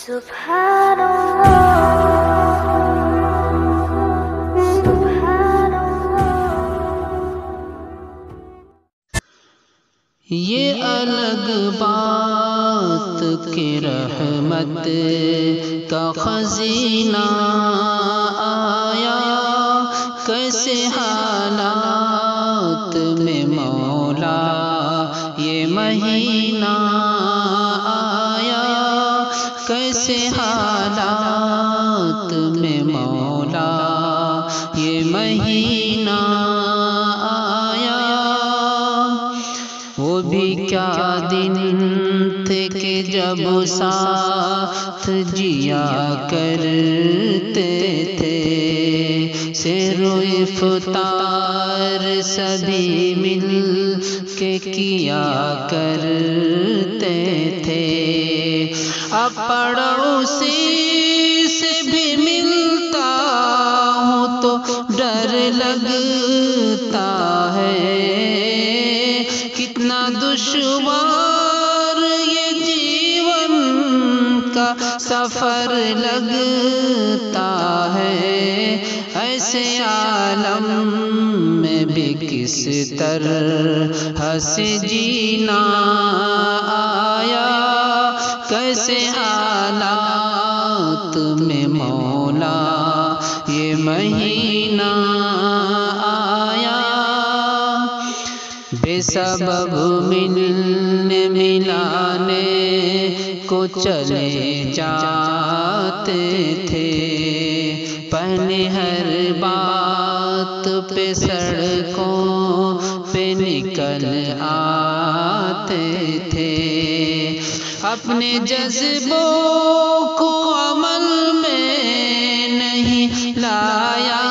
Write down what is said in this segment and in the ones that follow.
یہ الگ بات کہ رحمت کا خزینہ آیا کیسے حالات میں مولا یہ مہینہ آیا کیسے حالات میں مولا یہ مہینہ آیا وہ بھی کیا دن تھے کہ جب ساتھ جیا کرتے تھے سحر و افطار سبھی مل کے کیا کرتے تھے اب پڑوسی سے بھی ملتا ہوں تو ڈر لگتا ہے کتنا دشوار یہ جیون کا سفر لگتا ہے ایسے عالم میں بھی کس طرح سے جینا آیا کیسے حالات میں مولا یہ مہینہ آیا بے سبب ملنے ملانے کو چلے جاتے تھے پہلے ہر بات پہ سڑکوں پہ نکل آتے تھے اپنے جذبوں کو عمل میں نہیں لایا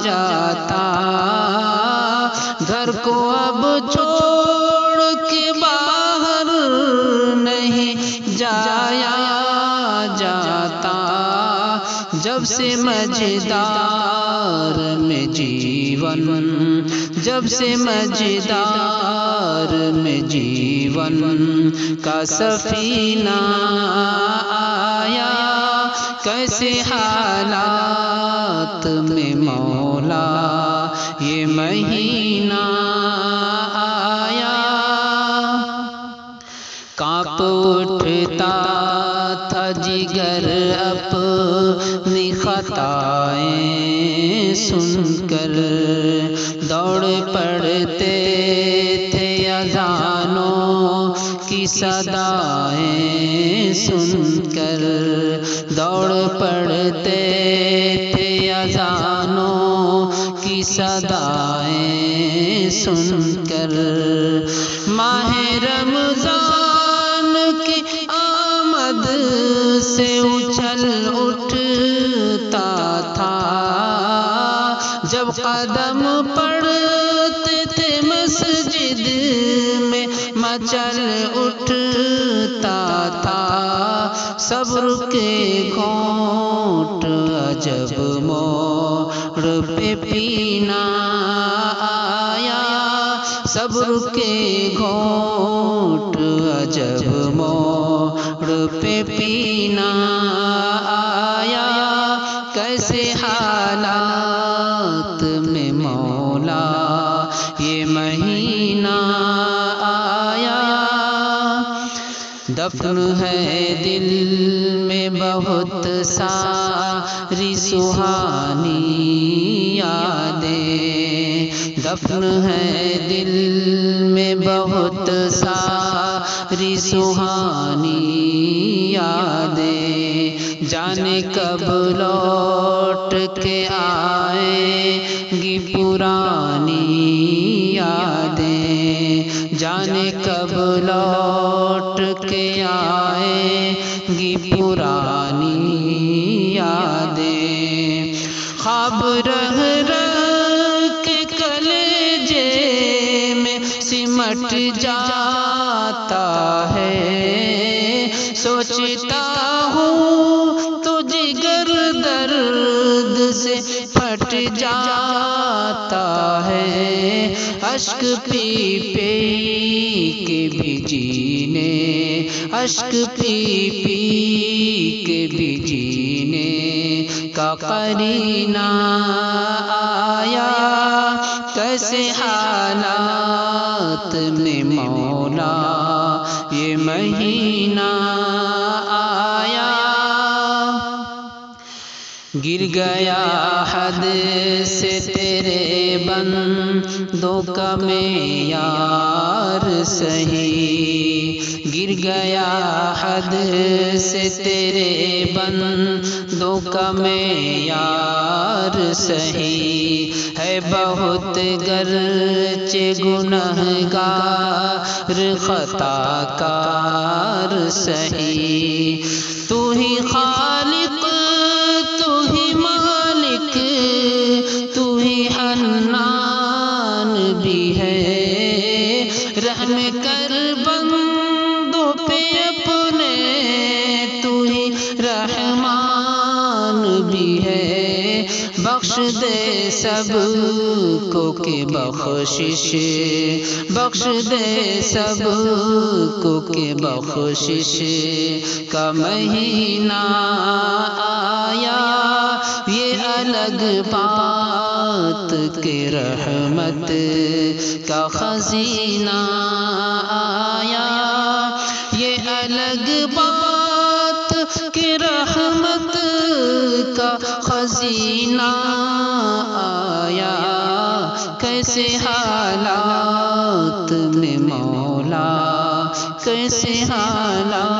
جاتا گھر کو اب چھوڑ کے باہر نہیں جایا جاتا جب سے مجدار میں جیون جب سے مجدار میں جیون کا سفینہ آیا کیسے حالات میں مولا یہ مہینہ آیا کانپ اٹھتا تھا جگر اپنی خطائیں سن کر دوڑ پڑتے تھے اذانوں کی صدائیں سن کر دوڑ پڑتے تھے اذانوں کی صدائیں سن کر ماہ رمضان کی آمد سے اچھل اٹھتا تھا جب قدم پڑتے تھے مسجد میں مچل اٹھتا تھا صبر کے گھونٹ عجب موڑ پہ پینا آیا صبر کے گھونٹ عجب موڑ پہ پینا آیا کیسے حالات میں مولا یہ مہینہ آیا دفن ہے دل میں بہت ساری سہانی یادیں دفن ہے دل میں بہت ساری سہانی یادیں جانے کب لوٹ کے آئیں گی پرانی یادیں جانے کب لوٹ کے آئیں گی پرانی یادیں خواب رہ کے کلیجے میں سمٹ جاتا ہے سوچتا ہوں تو جگر درد سے پھٹ جاتا ہے اشک پی پی کے بھی جینے اشک پی پی کے بھی جینے کا قرینہ آیا، کیسے حالات میں مولا یہ مہینہ آیا۔ گر گیا حد سے تیرے بندوں کا معیار سہی، گر گیا حد سے تیرے بندوں کا معیار سہی، ہے بہت گرچہ گنہگار خطا کار سہی، تو ہی خالق تو ہی مالک تو ہی حنان بھی ہے، رحم کر بندوں پہ اپنے تو ہی رحمان بھی ہے، بخش دے سب کو کہ بخشش، بخش دے سب کو کہ بخشش کا مہینہ آیا، یہ الگ بات کہ رحمت کا خزینہ آیا، یہ الگ بات کہ رحمت کا خزینہ آیا، کیسے حالات میں مولا، کیسے حالات